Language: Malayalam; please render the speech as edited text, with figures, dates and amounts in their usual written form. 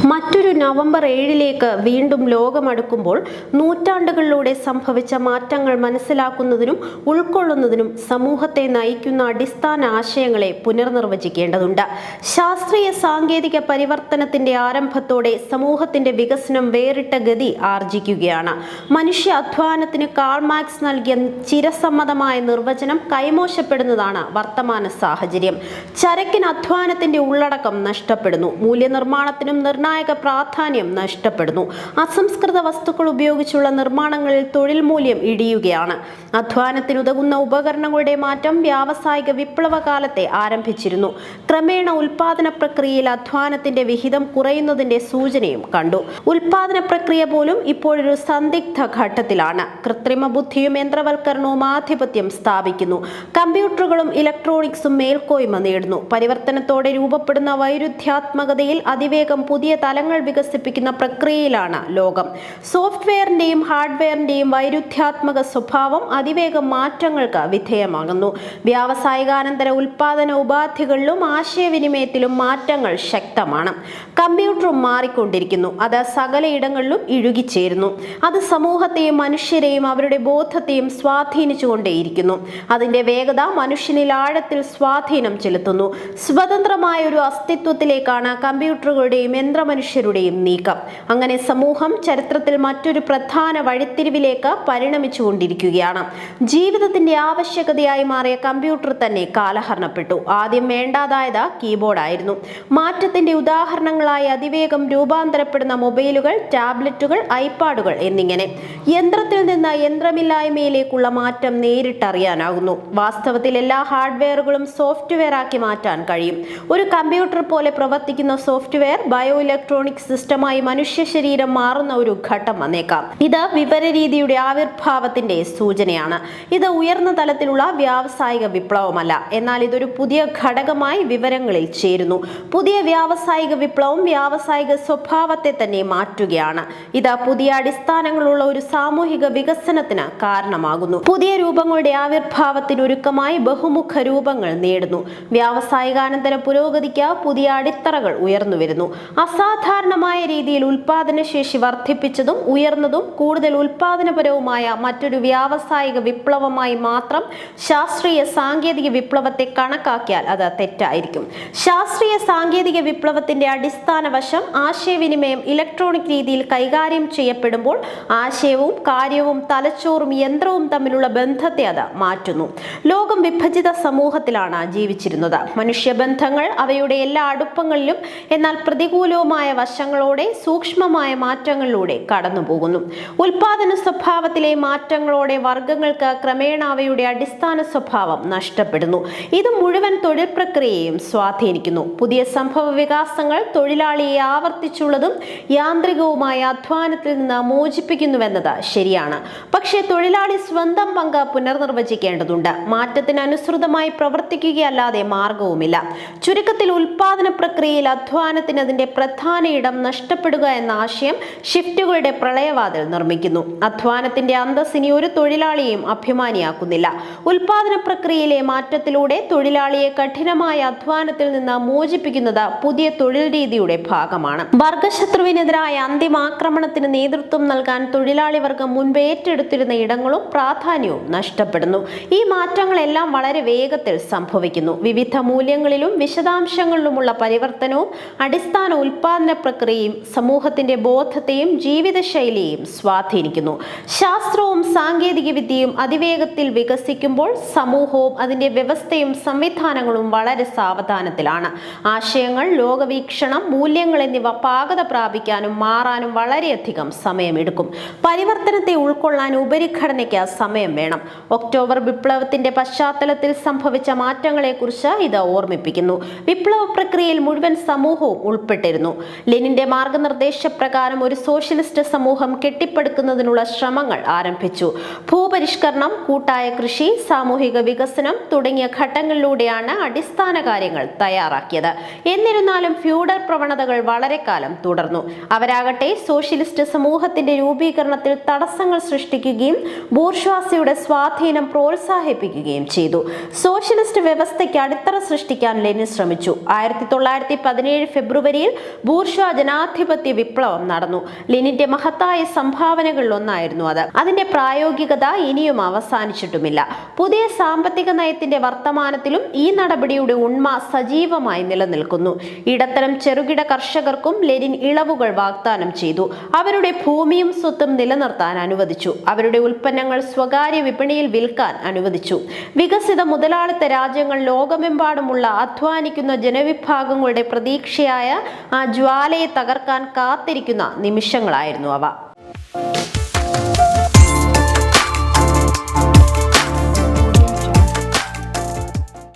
മറ്റൊരു നവംബർ 7 വീണ്ടും ലോകമടുക്കുമ്പോൾ നൂറ്റാണ്ടുകളിലൂടെ സംഭവിച്ച മാറ്റങ്ങൾ മനസ്സിലാക്കുന്നതിനും ഉൾക്കൊള്ളുന്നതിനും സമൂഹത്തെ നയിക്കുന്ന അടിസ്ഥാന ആശയങ്ങളെ പുനർനിർവചിക്കേണ്ടതുണ്ട്. ശാസ്ത്രീയ സാങ്കേതിക പരിവർത്തനത്തിന്റെ ആരംഭത്തോടെ സമൂഹത്തിന്റെ വികസനം വേറിട്ട ഗതി ആർജിക്കുകയാണ്. മനുഷ്യ അധ്വാനത്തിന് കാൾ മാർക്സ് നൽകിയ ചിരസമ്മതമായ നിർവചനം കൈമോശപ്പെടുന്നതാണ് വർത്തമാന സാഹചര്യം. ചരക്കിന് അധ്വാനത്തിന്റെ ഉള്ളടക്കം നഷ്ടപ്പെടുന്നു. മൂല്യനിർമ്മാണത്തിനും നിർണായക പ്രാധാന്യം നഷ്ടപ്പെടുന്നു. അസംസ്കൃത വസ്തുക്കൾ ഉപയോഗിച്ചുള്ള നിർമ്മാണങ്ങളിൽ തൊഴിൽ മൂല്യം ഇടിയുകയാണ്. അധ്വാനത്തിനുതകുന്ന ഉപകരണങ്ങളുടെ മാറ്റം വ്യാവസായിക വിപ്ലവ കാലത്തെ ആരംഭിച്ചിരുന്നു. ക്രമേണ ഉൽപാദന പ്രക്രിയയിൽ അധ്വാനത്തിന്റെ വിഹിതം കുറയുന്നതിന്റെ സൂചനയും കണ്ടു. ഉൽപാദന പ്രക്രിയ പോലും ഇപ്പോഴൊരു സന്ദിഗ്ധ ഘട്ടത്തിലാണ്. കൃത്രിമ ബുദ്ധിയും യന്ത്രവൽക്കരണവും ആധിപത്യം സ്ഥാപിക്കുന്നു. കമ്പ്യൂട്ടറുകളും ഇലക്ട്രോണിക്സും മേൽക്കോയ്മ നേടുന്നു. പരിവർത്തനത്തോടെ രൂപപ്പെടുന്ന വൈരുദ്ധ്യാത്മകതയിൽ അതിവേഗം പുതിയ തലങ്ങൾ വികസിപ്പിക്കുന്ന പ്രക്രിയയിലാണ് ലോകം. സോഫ്റ്റ്വെയറിന്റെയും ഹാർഡ്വെയറിന്റെയും വൈരുദ്ധ്യാത്മക സ്വഭാവം അതിവേഗം മാറ്റങ്ങൾക്ക് വിധേയമാകുന്നു. വ്യാവസായികാനന്തര ഉൽപാദന ഉപാധികളിലും ആശയവിനിമയത്തിലും മാറ്റങ്ങൾ ശക്തമാണ്. കമ്പ്യൂട്ടറും മാറിക്കൊണ്ടിരിക്കുന്നു. അത് സകലയിടങ്ങളിലും ഇഴുകിച്ചേരുന്നു. അത് സമൂഹത്തെയും മനുഷ്യരെയും അവരുടെ ബോധത്തെയും സ്വാധീനിച്ചുകൊണ്ടേയിരിക്കുന്നു. അതിന്റെ വേഗത മനുഷ്യനിൽ ആഴത്തിൽ സ്വാധീനം ചെലുത്തുന്നു. സ്വതന്ത്രമായ ഒരു അസ്തിത്വത്തിലേക്കാണ് കമ്പ്യൂട്ടറുകളുടെയും യന്ത്രമനുഷ്യരുടെയും നീക്കം. അങ്ങനെ സമൂഹം ചരിത്രത്തിൽ മറ്റൊരു പ്രധാന വഴിത്തിരിവിലേക്ക് പരിണമിച്ചുകൊണ്ടിരിക്കുകയാണ്. ജീവിതത്തിന്റെ ആവശ്യകതയായി മാറിയ കമ്പ്യൂട്ടർ തന്നെ കാലഹരണപ്പെട്ടു. ആദ്യം വേണ്ടാതായത് കീബോർഡായിരുന്നു. മാറ്റത്തിന്റെ ഉദാഹരണങ്ങളായി അതിവേഗം രൂപാന്തരപ്പെടുന്ന മൊബൈലുകൾ, ടാബ്ലറ്റുകൾ, ഐപാഡുകൾ എന്നിങ്ങനെ യന്ത്രത്തിൽ നിന്ന് യന്ത്രമില്ലായ്മയിലേക്കുള്ള മാറ്റം നേരിട്ടറിയാനാകുന്നു. വാസ്തവത്തിൽ എല്ലാ ഹാർഡ്വെയറുകളും സോഫ്റ്റ്വെയർ ആക്കി മാറ്റാൻ കഴിയും. ഒരു കമ്പ്യൂട്ടർ പോലെ പ്രവർത്തിക്കുന്ന സോഫ്റ്റ്വെയർ ബയോ ഇലക്ട്രോണിക് സിസ്റ്റമായി മനുഷ്യ ശരീരം മാറുന്ന ഒരു ഘട്ടം വന്നേക്കാം. ഇത് വിവരരീതിയുടെ ആവിർഭാവത്തിന്റെ സൂചനയാണ്. ഇത് ഉയർന്ന തലത്തിലുള്ള വ്യാവസായിക വിപ്ലവമല്ല, എന്നാൽ ഇതൊരു പുതിയ ഘടകമായി വിവരങ്ങളിൽ ചേരുന്നു. പുതിയ വ്യാവസായിക വിപ്ലവം വ്യാവസായിക സ്വഭാവത്തെ തന്നെ മാറ്റുകയാണ്. ഇത് പുതിയ അടിസ്ഥാനങ്ങളുള്ള ഒരു സാമൂഹിക വികസനത്തിന് കാരണമാകുന്നു. പുതിയ രൂപങ്ങളുടെ ആവിർഭാവത്തിന് ഒരുക്കമായി ബഹുമുഖ രൂപങ്ങൾ നേടുന്നു. വ്യാവസായികാനന്തര പുരോഗതിക്ക് പുതിയ അടിത്തറകൾ ഉയർന്നു വരുന്നു. അസാധാരണമായ രീതിയിൽ ഉൽപാദനശേഷി വർദ്ധിപ്പിച്ചതും ഉയർന്നതും കൂടുതൽ ഉൽപാദനപരവുമായ മറ്റൊരു വ്യാവസായിക വിപ്ലവമായി മാത്രം ശാസ്ത്രീയ സാങ്കേതിക വിപ്ലവത്തെ കണക്കാക്കിയാൽ അത് തെറ്റായിരിക്കും. ശാസ്ത്രീയ സാങ്കേതിക വിപ്ലവത്തിന്റെ അടിസ്ഥാന വശം ആശയവിനിമയം ഇലക്ട്രോണിക് രീതിയിൽ കൈകാര്യം ചെയ്യപ്പെടുമ്പോൾ ആശയവും കാര്യവും തലച്ചോറും യന്ത്രവും തമ്മിലുള്ള ബന്ധത്തെ അത് മാറ്റുന്നു. ലോകം വിഭജിത സമൂഹത്തിലാണ് ജീവിച്ചിരുന്നത്. മനുഷ്യബന്ധങ്ങൾ അവയുടെ എല്ലാ അടുപ്പങ്ങളിലും എന്നാൽ പ്രതികൂലവുമായ വശങ്ങളോടെ സൂക്ഷ്മമായ മാറ്റങ്ങളിലൂടെ കടന്നുപോകുന്നു. ഉൽപാദന സ്വഭാവത്തിലെ മാറ്റങ്ങളോടെ വർഗങ്ങൾക്ക് ക്രമേണ അവയുടെ അടിസ്ഥാന സ്വഭാവം നഷ്ടപ്പെടുന്നു. ഇത് മുഴുവൻ തൊഴിൽ പ്രക്രിയയെയും സ്വാധീനിക്കുന്നു. പുതിയ സംഭവ വികാസങ്ങൾ തൊഴിലാളിയെ ആവർത്തിച്ചുള്ളതും യാന്ത്രികവുമായ അധ്വാനത്തിൽ നിന്ന് മോചിപ്പിക്കുന്നുവെന്നത് ശരിയാണ്. പക്ഷേ തൊഴിലാളി സ്വന്തം പങ്ക് പുനർനിർവചിക്കേണ്ടതുണ്ട്. മാറ്റത്തിനനുസൃതമായി പ്രവർത്തിക്കുകയല്ലാതെ മാർഗവുമില്ല. ചുരുക്കത്തിൽ ഉൽപാദന പ്രക്രിയയിൽ അധ്വാനത്തിന് അതിന്റെ പ്രധാന ഇടം നഷ്ടപ്പെടുക എന്ന ആശയം ഷിഫ്റ്റുകളുടെ പ്രളയവാതിൽ നിർമ്മിക്കുന്നു. അധ്വാനത്തിന്റെ അന്തസ് ഇനി ഒരു തൊഴിലാളിയെയും അഭിമാനിയാക്കുന്നില്ല. ഉൽപാദന പ്രക്രിയയിലെ മാറ്റത്തിലൂടെ തൊഴിലാളിയെ കഠിനമായ അധ്വാനത്തിൽ നിന്ന് മോചിപ്പിക്കുന്നത് പുതിയ തൊഴിൽ രീതിയുടെ ഭാഗമാണ്. വർഗശത്രുവിനെതിരായ അന്തിമ ആക്രമണത്തിന് നേതൃത്വം നൽകാൻ തൊഴിലാളി വർഗം മുൻപ് ഏറ്റെടുത്തിരുന്ന ഇടങ്ങളും പ്രാധാന്യവും നഷ്ടപ്പെടുന്നു. ഈ മാറ്റങ്ങളെല്ലാം വളരെ വേഗത്തിൽ സംഭവിക്കുന്നു. വിവിധ മൂല്യങ്ങളിലും വിശദാംശങ്ങളിലുമുള്ള പരിവർത്തനവും അടിസ്ഥാന ഉൽപാദന പ്രക്രിയയും സമൂഹത്തിന്റെ ബോധത്തെയും ജീവിതശൈലിയെയും സ്വാധീനിക്കുന്നു. ശാസ്ത്രവും സാങ്കേതിക വിദ്യയും അതിവേഗത്തിൽ വികസിക്കുമ്പോൾ സമൂഹവും അതിന്റെ വ്യവസ്ഥയും സംവിധാനങ്ങളും വളരെ സാവധാനത്തിലാണ്. ആശയങ്ങൾ, ലോകവീക്ഷണം, മൂല്യങ്ങൾ എന്നിവ പാകത പ്രാപിക്കാനും മാറാനും വളരെയധികം സമയമെടുക്കും. പരിവർത്തനത്തെ ഉൾക്കൊള്ളാൻ ഉപരിഘടനയ്ക്ക് സമയം വേണം. ഒക്ടോബർ വിപ്ലവത്തിന്റെ പശ്ചാത്തലത്തിൽ സംഭവിച്ച മാറ്റങ്ങളെക്കുറിച്ച് ഇത് ഓർമ്മിപ്പിക്കുന്നു. വിപ്ലവ പ്രക്രിയയിൽ മുഴുവൻ സമൂഹവും ഉൾപ്പെട്ടിരുന്നു. ലെനിന്റെ മാർഗനിർദ്ദേശപ്രകാരം ഒരു സോഷ്യലിസ്റ്റ് സമൂഹം കെട്ടിപ്പടുക്കുന്നതിനുള്ള ശ്രമങ്ങൾ ആരംഭിച്ചു. ഭൂപരിഷ്കരണം, കൂട്ടായ കൃഷി, സാമൂഹിക വികസനം തുടങ്ങിയ ഘട്ടങ്ങളിലൂടെയാണ് അടിസ്ഥാന കാര്യങ്ങൾ തയ്യാറാക്കിയത്. എന്നിരുന്നാലും ഫ്യൂഡൽ പ്രവണതകൾ വളരെ കാലം തുടർന്നു. അവരാകട്ടെ സോഷ്യലിസ്റ്റ് സമൂഹത്തിന്റെ രൂപീകരണത്തിൽ തടസ്സങ്ങൾ സൃഷ്ടിക്കുകയും ബൂർഷ്വാസിയുടെ സ്വാധീനം പ്രോത്സാഹിപ്പിക്കുകയും ചെയ്തു. സോഷ്യലിസ്റ്റ് വ്യവസ്ഥയ്ക്ക് അടിത്തറ സൃഷ്ടിക്കാൻ ലെനിൻ ശ്രമിച്ചു. 1917 ഫെബ്രുവരിയിൽ ബൂർഷ്വാ ജനാധിപത്യ വിപ്ലവം നടന്നു. ലെനിന്റെ മഹത്തായ സംഭാവനകളിൽ ഒന്നായിരുന്നു അത്. അതിന്റെ പ്രായോഗികത ഇനിയും അവസാനിച്ചിട്ടുമില്ല. പുതിയ സാമ്പത്തിക നയത്തിന്റെ വർത്തമാനത്തിലും ഈ നടപടിയുടെ ഉണ്മ സജീവമായി നിലനിൽക്കുന്നു. ഇടത്തരം ചെറുകിട കർഷകർക്കും ലെനിൻ ഇളവുകൾ വാഗ്ദാനം ചെയ്തു. അവരുടെ ഭൂമിയും സ്വത്തും നിലനിർത്താൻ അനുവദിച്ചു. അവരുടെ ഉൽപ്പന്നങ്ങൾ സ്വകാര്യ വിപണിയിൽ വിൽക്കാൻ അനുവദിച്ചു. വികസിത മുതലാളിത്ത രാജ്യങ്ങൾ ലോകമെമ്പാടുമുള്ള അധ്വാനിക്കുന്ന ജനവിഭാഗങ്ങളുടെ പ്രതീക്ഷയായ ആ ജ്വാലയെ തകർക്കാൻ കാത്തിരിക്കുന്ന നിമിഷങ്ങളായിരുന്നു അവ.